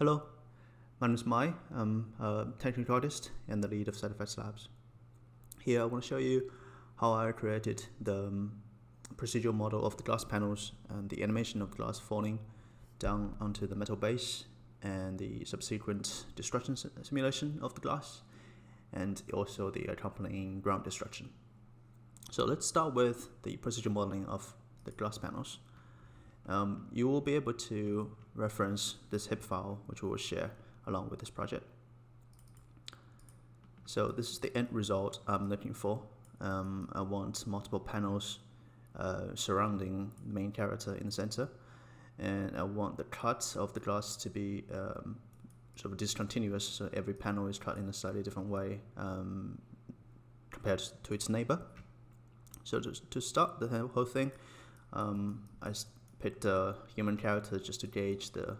Hello, my name is Mai. I'm a technical artist and the lead of Side Effects Labs. Here I want to show you how I created the procedural model of the glass panels and the animation of the glass falling down onto the metal base and the subsequent destruction simulation of the glass and also the accompanying ground destruction. So let's start with the procedural modeling of the glass panels. You will be able to reference this HIP file, which we will share along with this project. So this is the end result I'm looking for. I want multiple panels surrounding the main character in the center, and I want the cut of the glass to be sort of discontinuous, so every panel is cut in a slightly different way compared to its neighbor. So to start the whole thing, I picked a human character just to gauge the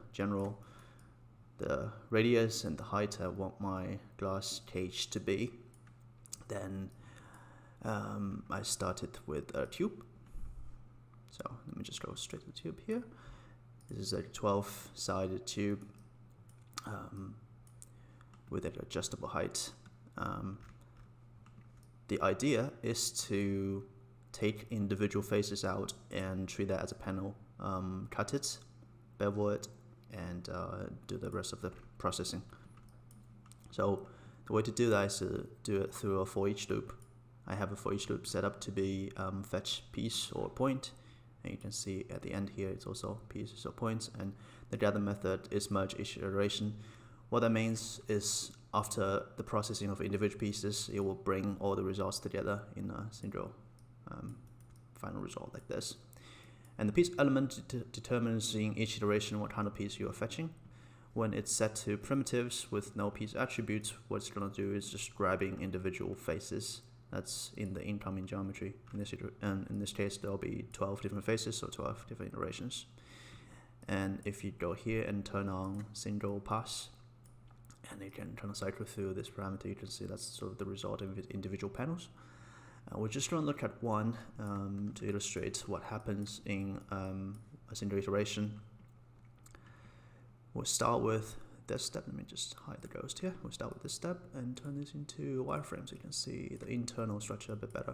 radius and the height I want my glass cage to be. Then I started with a tube. So let me just go straight to the tube here. This is a 12-sided tube with an adjustable height. The idea is to take individual faces out and treat that as a panel, cut it, bevel it, and do the rest of the processing. So the way to do that is to do it through a for each loop. I have a for each loop set up to be fetch piece or point, and you can see at the end here it's also pieces or points, and the gather method is merge each iteration. What that means is after the processing of individual pieces, it will bring all the results together in a single final result like this. And the piece element determines in each iteration what kind of piece you are fetching. When it's set to primitives with no piece attributes, what it's going to do is just grabbing individual faces that's in the incoming geometry. In this case, there'll be 12 different faces, so 12 different iterations. And if you go here and turn on single pass, and you can kind of cycle through this parameter, you can see that's sort of the result of individual panels. We're just going to look at one to illustrate what happens in a single iteration. We'll start with this step. Let me just hide the ghost here. We'll start with this step and turn this into wireframe so you can see the internal structure a bit better.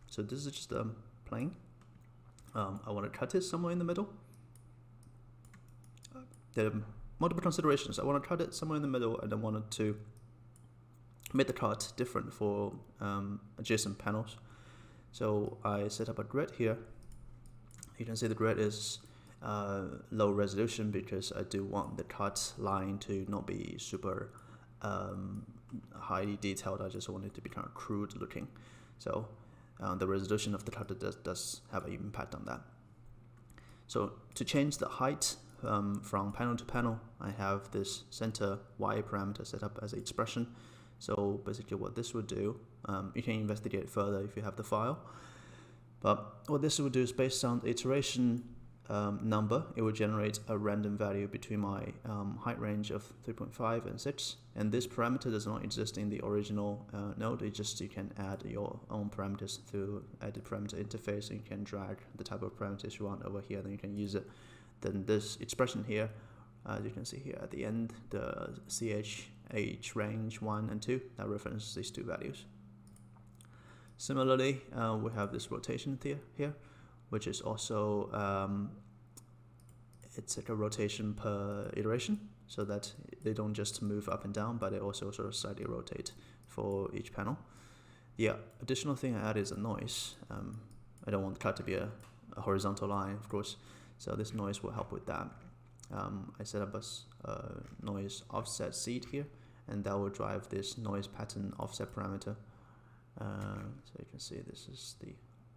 So this is just a plane. I want to cut it somewhere in the middle. There are multiple considerations. I want to cut it somewhere in the middle, and I wanted to make the cut different for adjacent panels. So I set up a grid here. You can see the grid is low resolution because I do want the cut line to not be super highly detailed. I just want it to be kind of crude looking. So the resolution of the cut does have an impact on that. So to change the height from panel to panel, I have this center Y parameter set up as an expression. So basically what this would do, you can investigate further if you have the file, but what this would do is based on the iteration number, it would generate a random value between my height range of 3.5 and 6, and this parameter does not exist in the original node. It just, you can add your own parameters through edit parameter interface, and you can drag the type of parameters you want over here, then you can use it. Then this expression here, as you can see here at the end, the CH range 1 and 2, that references these two values. Similarly, we have this rotation here, which is also, it's like a rotation per iteration, so that they don't just move up and down, but they also sort of slightly rotate for each panel. The additional thing I add is a noise. I don't want the cut to be a horizontal line, of course, so this noise will help with that. I set up a noise offset seed here, and that will drive this noise pattern offset parameter. So you can see this is the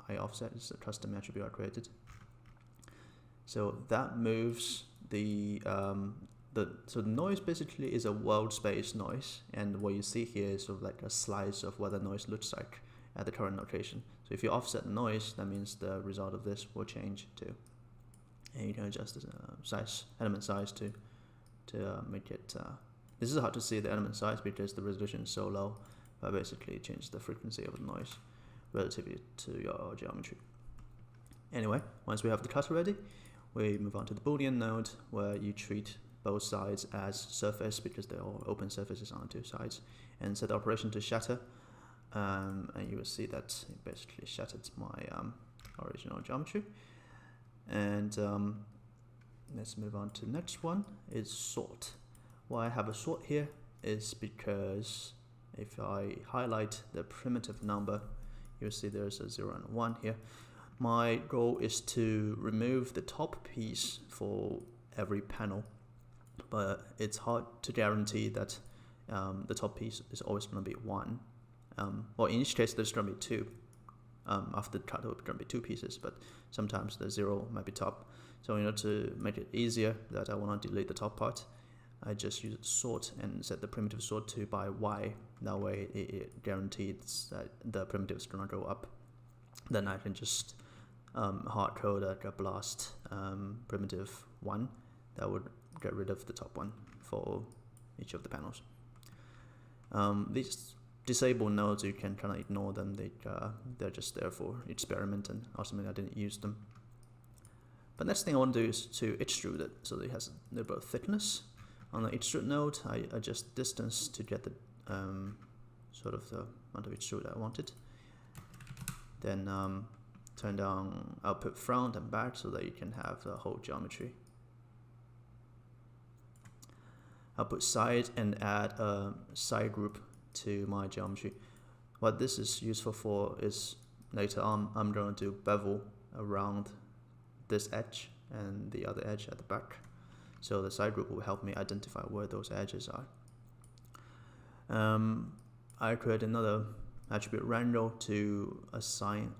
I offset, is a custom attribute I created. So that moves the so the noise basically is a world space noise, and what you see here is sort of like a slice of what the noise looks like at the current location. So if you offset the noise, that means the result of this will change too. And you can adjust the element size to make it. This is hard to see the element size because the resolution is so low, but basically it changes the frequency of the noise relatively to your geometry. Anyway, once we have the cut ready, we move on to the Boolean node, where you treat both sides as surface because they're all open surfaces on the two sides, and set the operation to shatter. And you will see that it basically shattered my original geometry. And let's move on to the next one, is sort. Why I have a sort here is because if I highlight the primitive number, you'll see there's a 0 and 1 here. My goal is to remove the top piece for every panel, but it's hard to guarantee that the top piece is always going to be 1. Well, in each case, there's going to be 2. After the cut, there's going to be 2 pieces, but sometimes the 0 might be top. So in order to make it easier that I want to delete the top part, I just use sort and set the primitive sort to by y. That way it guarantees that the primitive is going to go up. Then I can just hard code a blast primitive 1 that would get rid of the top one for each of the panels. These disable nodes, you can kind of ignore them. They're just there for experiment, and ultimately I didn't use them. But next thing I want to do is to extrude it so that it has a little bit of thickness. On the extrude node, I adjust distance to get the sort of the amount of extrude I wanted. Then turn down output front and back so that you can have the whole geometry. Output side and add a side group to my geometry. What this is useful for is later on I'm going to do bevel around this edge and the other edge at the back. So the side group will help me identify where those edges are. I create another attribute random to assign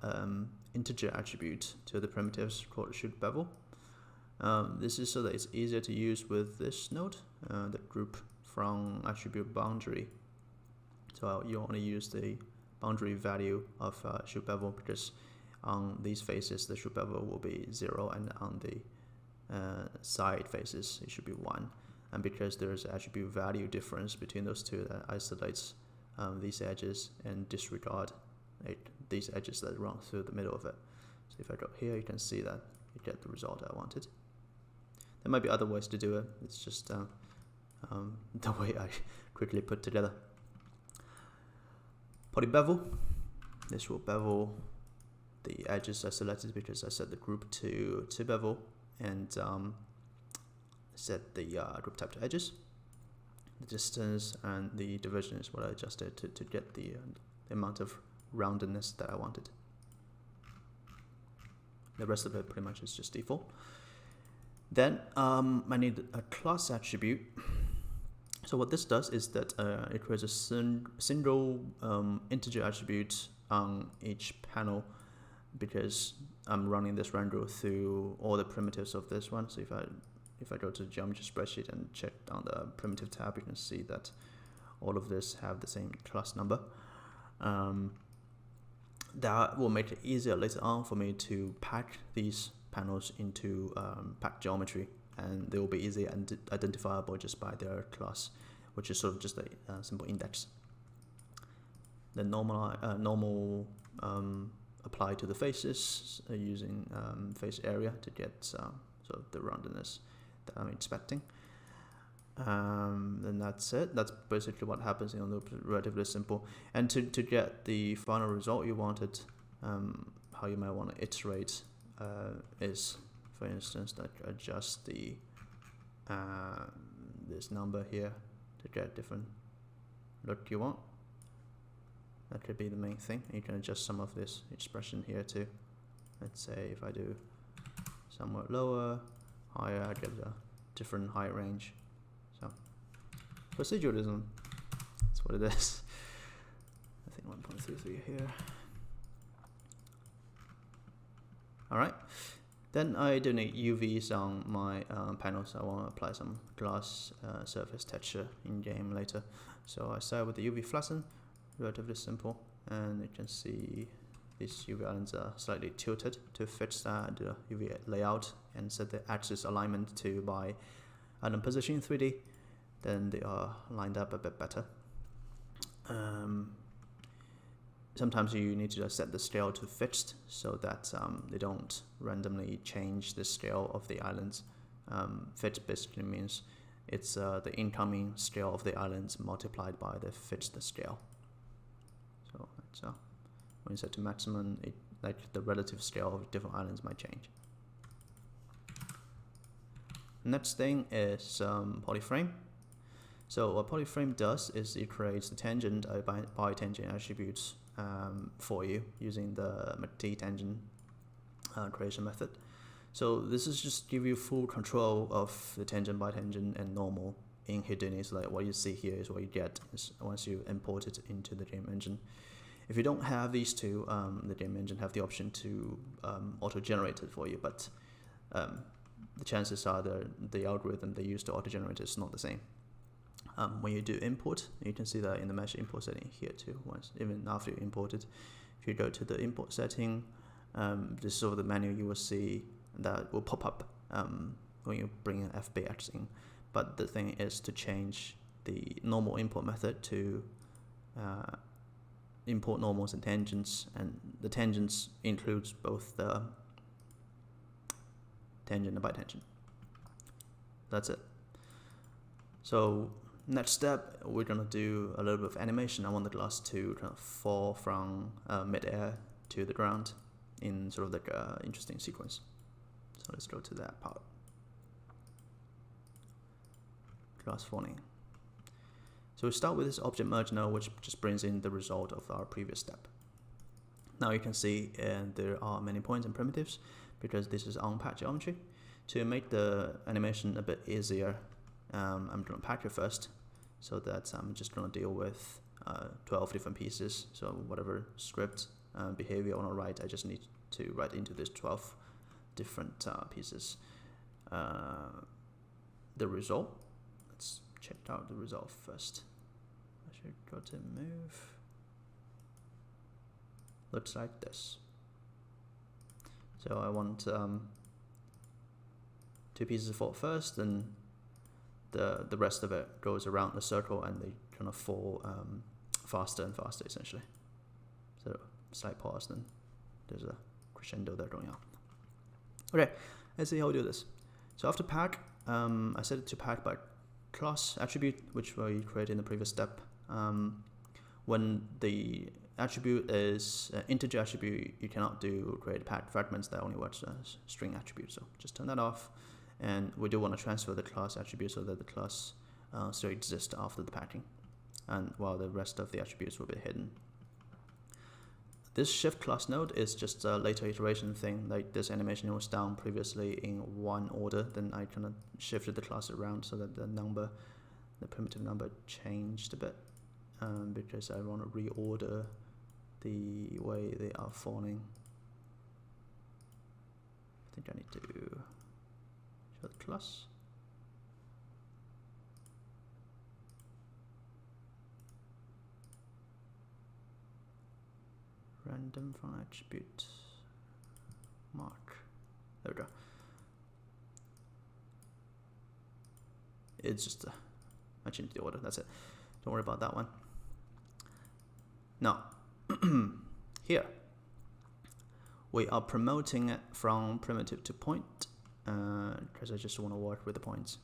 integer attribute to the primitives called shoot bevel. This is so that it's easier to use with this node, the group from attribute boundary. So you only use the boundary value of shoot bevel because on these faces the shoot bevel will be 0, and on the side faces it should be 1. And because there's attribute value difference between those two, that isolates these edges and disregard these edges that run through the middle of it. So if I go here, you can see that you get the result I wanted. There might be other ways to do it. It's just the way I quickly put together. Polybevel. This will bevel the edges I selected because I set the group to bevel, and set the group type to edges. The distance and the division is what I adjusted to get the amount of roundedness that I wanted. The rest of it pretty much is just default. Then I need a class attribute. So what this does is that it creates a single integer attribute on each panel, because I'm running this render through all the primitives of this one. So if I go to the geometry spreadsheet and check on the primitive tab, you can see that all of this have the same class number. That will make it easier later on for me to pack these panels into packed geometry, and they will be easily identifiable just by their class, which is sort of just a simple index. The normal apply to the faces using face area to get sort of the roundedness that I'm expecting. Then that's it. That's basically what happens in a loop. Relatively simple. And to get the final result you wanted, how you might want to iterate is, for instance, like adjust the this number here to get different look you want. That could be the main thing. You can adjust some of this expression here too. Let's say if I do somewhat lower, higher, I get a different height range. So proceduralism, that's what it is. I think 1.33 here. Alright, then I do need UVs on my panels. I want to apply some glass surface texture in game later. So I start with the UV flatten, relatively simple, and you can see these UV islands are slightly tilted. To fix that, do a UV layout and set the axis alignment to by island position in 3D. Then they are lined up a bit better. Sometimes you need to set the scale to fixed so that they don't randomly change the scale of the islands. Fixed basically means it's the incoming scale of the islands multiplied by the fixed scale. So that's when you set to maximum, like the relative scale of different islands might change. Next thing is Polyframe. So what Polyframe does is it creates the tangent by tangent attributes for you using the T-tangent creation method. So this is just give you full control of the tangent by tangent and normal in Houdini. So like what you see here is what you get once you import it into the game engine. If you don't have these two, the game engine have the option to auto-generate it for you, but the chances are the algorithm they use to auto-generate is not the same. When you do import, you can see that in the mesh import setting here too. Even after you import it, if you go to the import setting, this is sort of the menu you will see that will pop up when you bring an FBX in. But the thing is to change the normal import method to import normals and tangents, and the tangents includes both the tangent and bitangent. That's it. So next step, we're gonna do a little bit of animation. I want the glass to kind of fall from mid-air to the ground in sort of like an interesting sequence. So let's go to that part. Glass falling. So we start with this object merge node, which just brings in the result of our previous step. Now you can see there are many points and primitives because this is unpacked geometry. To make the animation a bit easier, I'm going to pack it first, so that I'm just going to deal with 12 different pieces. So whatever script behavior I want to write, I just need to write into this 12 different pieces. The result, let's check out the result first. I should go to move. Looks like this. So I want 2 pieces to fall first, and the rest of it goes around the circle, and they kind of fall faster and faster essentially. So slight pause, then there's a crescendo there going on. Okay, let's see how we do this. So after pack, I set it to pack by class attribute, which we created in the previous step. When the attribute is integer attribute, you cannot create packed fragments. That only works as string attribute. So just turn that off. And we do want to transfer the class attribute so that the class still exists after the packing, and while the rest of the attributes will be hidden. This shift class node is just a later iteration thing. Like this animation was done previously in one order, then I kind of shifted the class around so that the primitive number changed a bit, because I want to reorder the way they are falling. I think I need to show the class. Random from attribute mark. There we go. It's just I changed the order. That's it. Don't worry about that one. Now, here we are promoting it from primitive to point, because I just want to work with the points.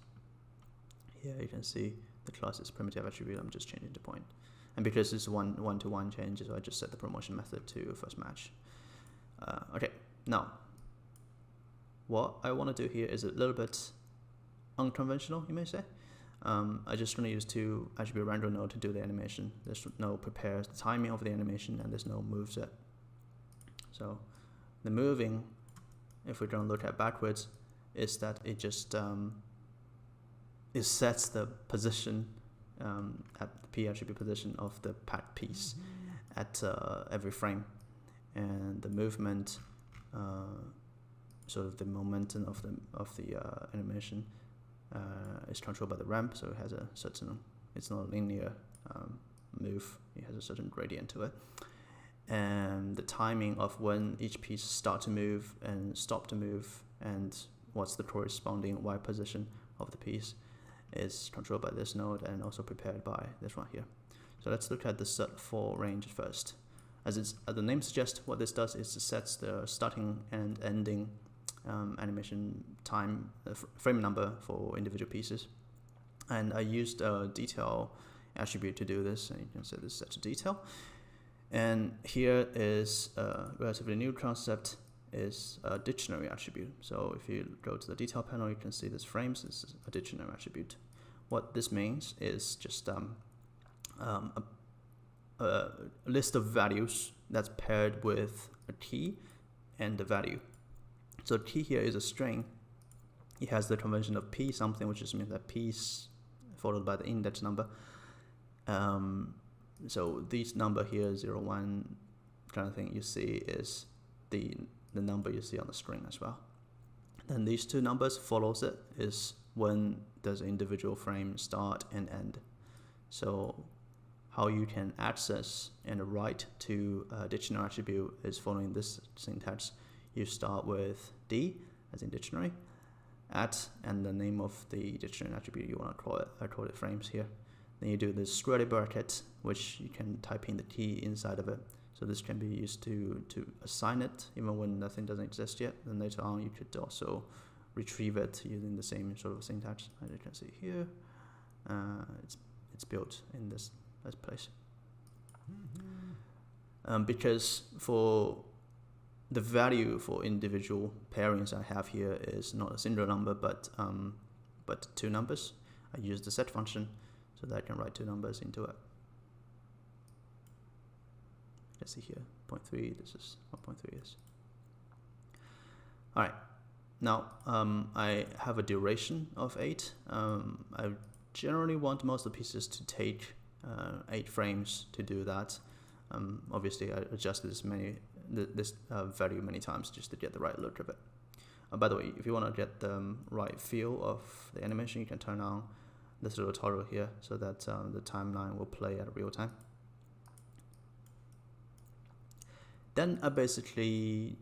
Here you can see the class is primitive attribute. I'm just changing the point. And because it's one-to-one changes, I just set the promotion method to first match. Okay, now what I want to do here is a little bit unconventional, you may say. I just want to use 2 attribute render node to do the animation. This node prepares the timing of the animation, and this node moves it. So the moving, if we're going to look at backwards, is that it just it sets the position at the P attribute position of the packed piece at every frame, and the movement, sort of the momentum of the animation, is controlled by the ramp. So it has a certain, it's not a linear move. It has a certain gradient to it, and the timing of when each piece start to move and stop to move, and what's the corresponding Y position of the piece, is controlled by this node and also prepared by this one here. So let's look at the set for range first. As the name suggests, what this does is it sets the starting and ending animation time, frame number for individual pieces. And I used a detail attribute to do this, and you can set this set to detail. And here is a relatively new concept, is a dictionary attribute. So if you go to the detail panel, you can see this frames is a dictionary attribute. What this means is just a list of values that's paired with a key and the value. So key here is a string. It has the convention of p something, which just means that p is followed by the index number. So this number here, 0, 1 kind of thing you see is the number you see on the string as well. Then these two numbers follows it is when does an individual frame start and end. So how you can access and write to a dictionary attribute is following this syntax. You start with d, as in dictionary, at, and the name of the dictionary attribute you want to call it. I call it frames here. Then you do this square bracket, which you can type in the key inside of it. So this can be used to assign it, even when nothing doesn't exist yet. Then later on, you could also retrieve it using the same sort of syntax. As you can see here, it's built in this place. Because for the value for individual pairings I have here is not a single number, but two numbers. I use the set function so that I can write two numbers into it. You can see here, 0.3, this is what 0.3 is. All right, now I have a duration of 8. I generally want most of the pieces to take 8 frames to do that. Obviously, I adjusted this value many times just to get the right look of it. By the way, if you want to get the right feel of the animation, you can turn on this little toggle here so that the timeline will play at real time. Then I basically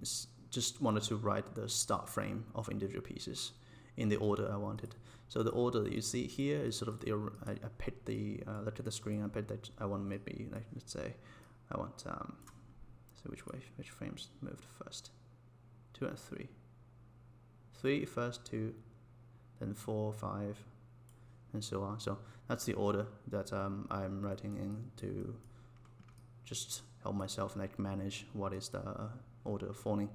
just wanted to write the start frame of individual pieces in the order I wanted. So the order that you see here is sort of the, I picked the, look at the screen, I picked that I want maybe, like, let's say, I want, so which frames moved first? 2 and 3. 3 first, 2, then 4, 5, and so on. So that's the order that I'm writing in to just help myself like manage what is the order of falling.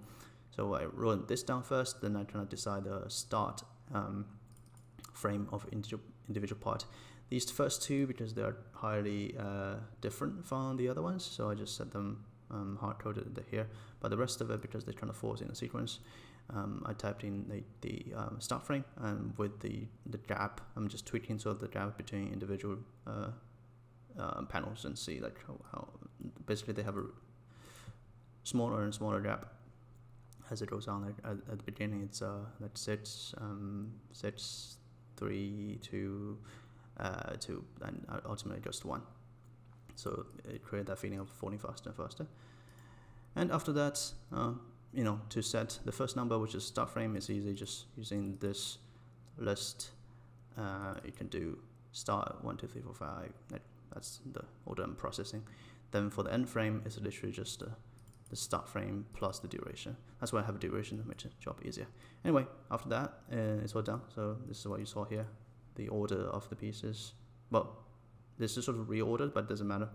So I wrote this down first, then I try to decide the start frame of individual part. These first two, because they are highly different from the other ones, so I just set them hard-coded here. But the rest of it, because they kind of falls in a sequence, I typed in the start frame, and with the gap, I'm just tweaking sort of the gap between individual panels and see like how basically they have a smaller and smaller gap as it goes on. Like at the beginning, it's like 6, 3, 2, 2, and ultimately goes to 1. So it created that feeling of falling faster and faster. And after that, you know, to set the first number, which is start frame, is easy. Just using this list, you can do start 1, 2, 3, 4, 5. That's the order I'm processing. Then for the end frame, it's literally just the start frame plus the duration. That's why I have a duration to make the job easier. Anyway, after that, it's all done. So this is what you saw here, the order of the pieces. Well, this is sort of reordered, but it doesn't matter.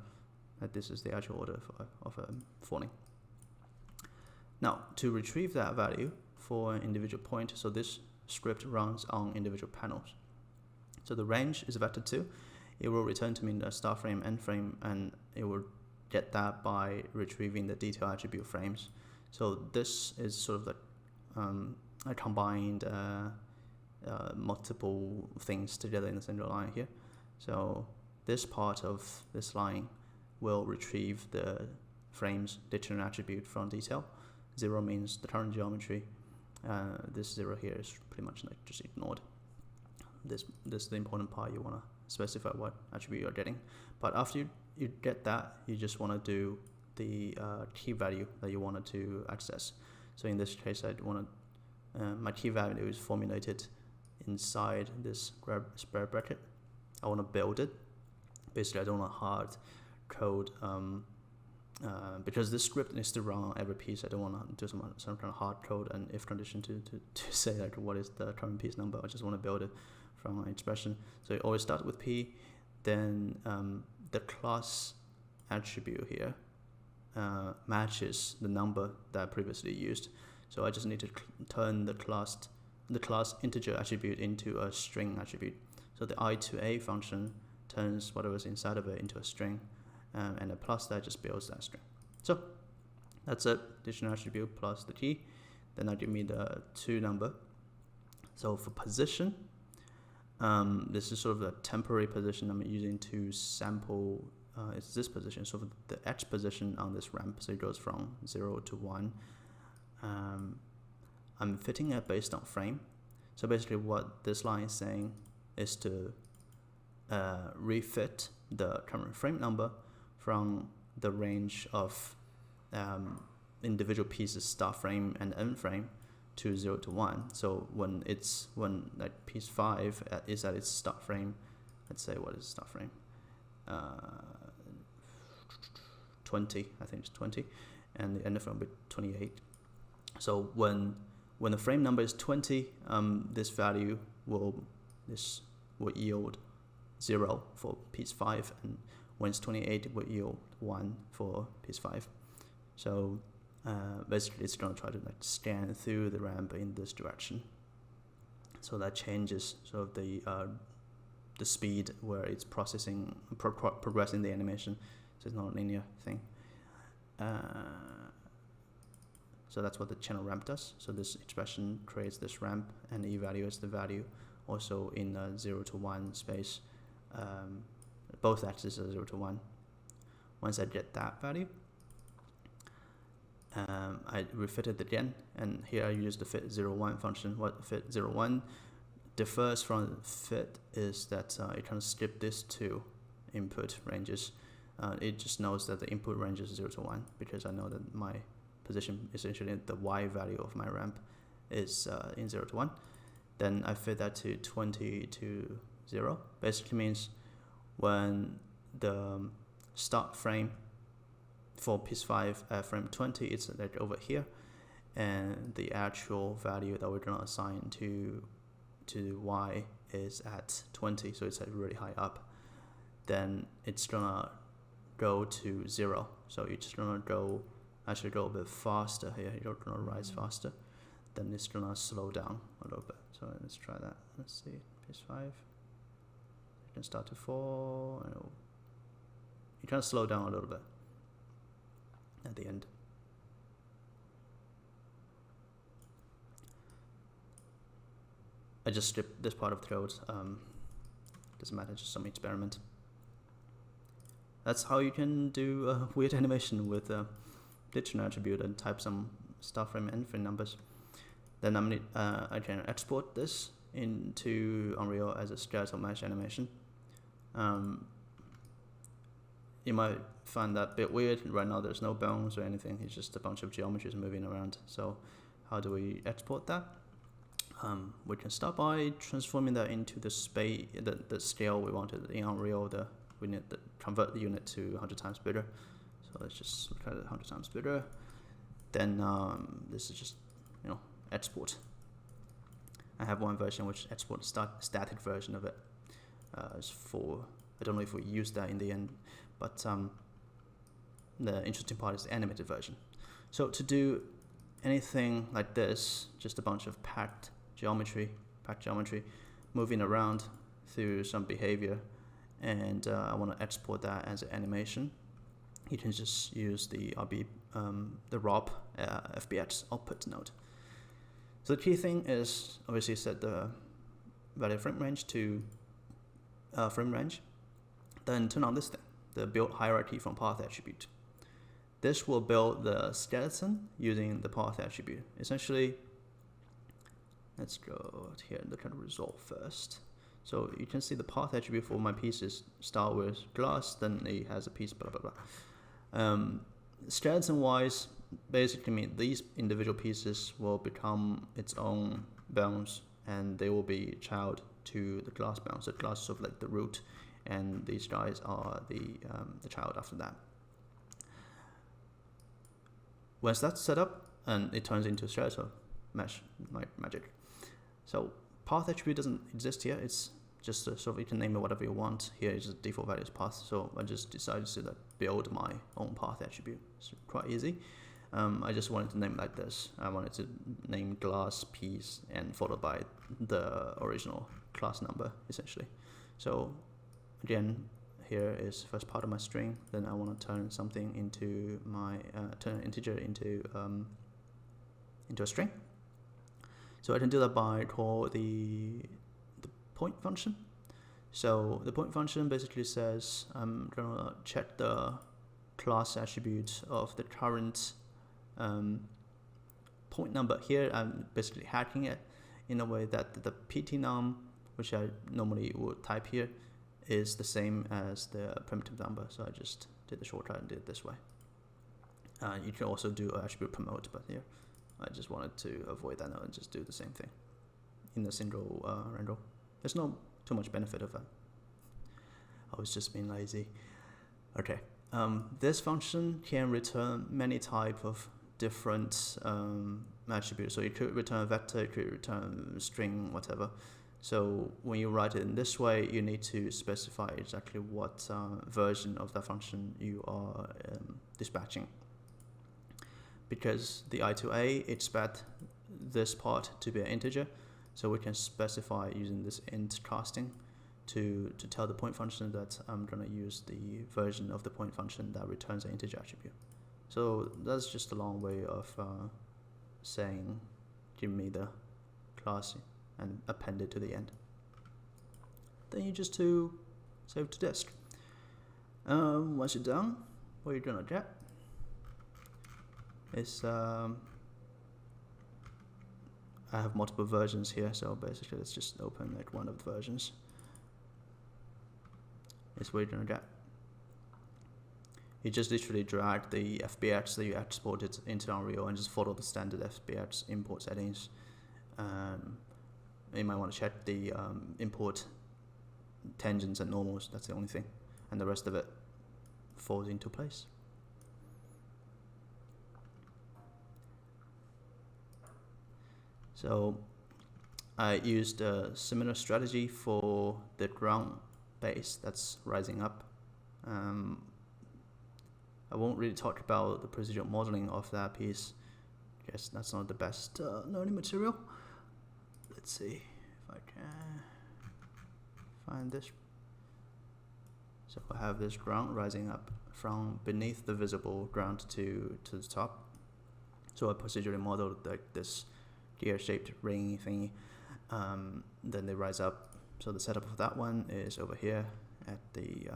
This is the actual order of falling. Now, to retrieve that value for an individual point, so this script runs on individual panels. So the range is vector 2. It will return to me the start frame, end frame, and it will get that by retrieving the detail attribute frames. So this is sort of the I combined multiple things together in a single line here. So this part of this line will retrieve the frames dictionary attribute from detail. 0 means the current geometry. This 0 here is pretty much like just ignored. This is the important part. You want to specify what attribute you're getting. But after you get that, you just want to do the key value that you wanted to access. So in this case, I want to my key value is formulated inside this square bracket. I want to build it. Basically, I don't want to hard code because this script needs to run on every piece. I don't want to do some kind of hard code and if condition to say like what is the current piece number. I just want to build it from an expression. So you always start with P, then the class attribute here matches the number that I previously used. So I just need to turn the class integer attribute into a string attribute. So the I2A function turns whatever's inside of it into a string, and a plus that just builds that string. So that's it, dictionary attribute plus the key. Then that give me the to number. So for position, this is sort of a temporary position I'm using to sample. It's this position, so for the X position on this ramp, so it goes from 0 to 1. I'm fitting it based on frame. So basically what this line is saying is to refit the current frame number from the range of individual pieces start frame and end frame to 0 to 1. So when like piece 5 is at its start frame, let's say what is start frame? 20, I think it's 20, and the end frame will be 28. So when the frame number is 20, this value will yield 0 for piece 5, and when it's 28, it will yield 1 for piece 5. So basically, it's going to try to like scan through the ramp in this direction. So that changes sort of the speed where it's processing, progressing the animation. So it's not a linear thing. So that's what the channel ramp does. So this expression creates this ramp and evaluates the value also in the 0 to 1 space. Both axes are 0 to 1. Once I get that value, I refit it again, and here I use the fit 01 function. What fit 01 differs from fit is that it can skip these two input ranges. It just knows that the input range is 0 to 1 because I know that my position, essentially the y value of my ramp, is in 0 to 1. Then I fit that to 20 to 0. Basically means when the start frame for piece 5 at frame 20, it's like over here, and the actual value that we're going to assign to y is at 20, so it's at really high up. Then it's going to go to 0, so it's going to actually go a bit faster here. You're going to rise faster. Then it's going to slow down a little bit. So let's try that. Let's see, piece 5. You can start to fall. You can slow down a little bit at the end. I just stripped this part of the code. Doesn't matter, just some experiment. That's how you can do a weird animation with a dictionary attribute and type some start frame and end frame numbers. Then I can export this into Unreal as a skeletal mesh animation. You might find that a bit weird. Right now there's no bones or anything, it's just a bunch of geometries moving around. So how do we export that? We can start by transforming that into the space, the scale we wanted in Unreal. We need to convert the unit to 100 times bigger. So let's just look at it 100 times bigger. Then this is just, export. I have one version which exports static version of it. I don't know if we use that in the end, but the interesting part is the animated version. So to do anything like this, just a bunch of packed geometry, moving around through some behavior, and I want to export that as an animation, you can just use the ROP FBX output node. So the key thing is obviously set the value frame range to frame range. Then turn on this thing, the build hierarchy from path attribute. This will build the skeleton using the path attribute. Essentially, let's go here and look at the result first. So you can see the path attribute for my pieces start with glass, then it has a piece, blah, blah, blah. Skeleton wise, basically mean these individual pieces will become its own bones, and they will be child to the glass bones. So glass is sort of like the root, and these guys are the child after that. Once that's set up, and it turns into skeletal mesh, like magic. So path attribute doesn't exist here. It's just sort of, you can name it whatever you want. Here is the default value is path, so I just decided to build my own path attribute. It's quite easy. I just wanted to name it like this. I wanted to name glass piece and followed by the original class number, essentially. So again, here is first part of my string. Then I want to turn something into my turn an integer into a string. So I can do that by call the point function. So the point function basically says I'm gonna check the class attribute of the current point number. Here I'm basically hacking it in a way that the ptnum, which I normally would type here, is the same as the primitive number. So I just did the shortcut and did it this way. You can also do attribute promote, but here I just wanted to avoid that now and just do the same thing in a single random. There's no too much benefit of that. I was just being lazy. Okay, this function can return many type of different attributes. So you could return a vector, you could return a string, whatever. So when you write it in this way, you need to specify exactly what version of that function you are dispatching. Because the I2A expect this part to be an integer, so we can specify using this int casting to tell the point function that I'm going to use the version of the point function that returns an integer attribute. So that's just a long way of saying give me the class and append it to the end. Then you just save to disk. Once you're done, what you're gonna get is I have multiple versions here, so basically let's just open like one of the versions. Is what you're gonna get. You just literally drag the FBX that you exported into Unreal and just follow the standard FBX import settings. You might want to check the import tangents and normals, that's the only thing. And the rest of it falls into place. So I used a similar strategy for the ground base that's rising up. I won't really talk about the procedural modeling of that piece. I guess that's not the best learning material. Let's see if I can find this. So I have this ground rising up from beneath the visible ground to the top. So I procedurally modeled like this gear-shaped ring thingy. Then they rise up. So the setup of that one is over here at the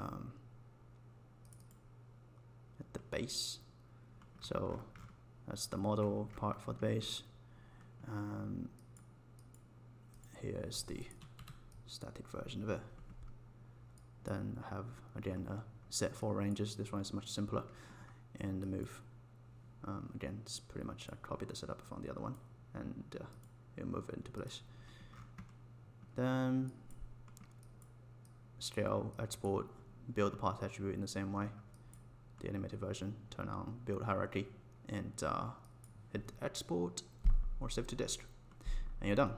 base. So that's the model part for the base. Here is the static version of it. Then I have again a set 4 ranges. This one is much simpler, and the move. Again, it's pretty much I copied the setup from the other one, and it'll move it into place. Then scale, export, build the path attribute in the same way. The animated version, turn on build hierarchy, and hit export or save to disk, and you're done.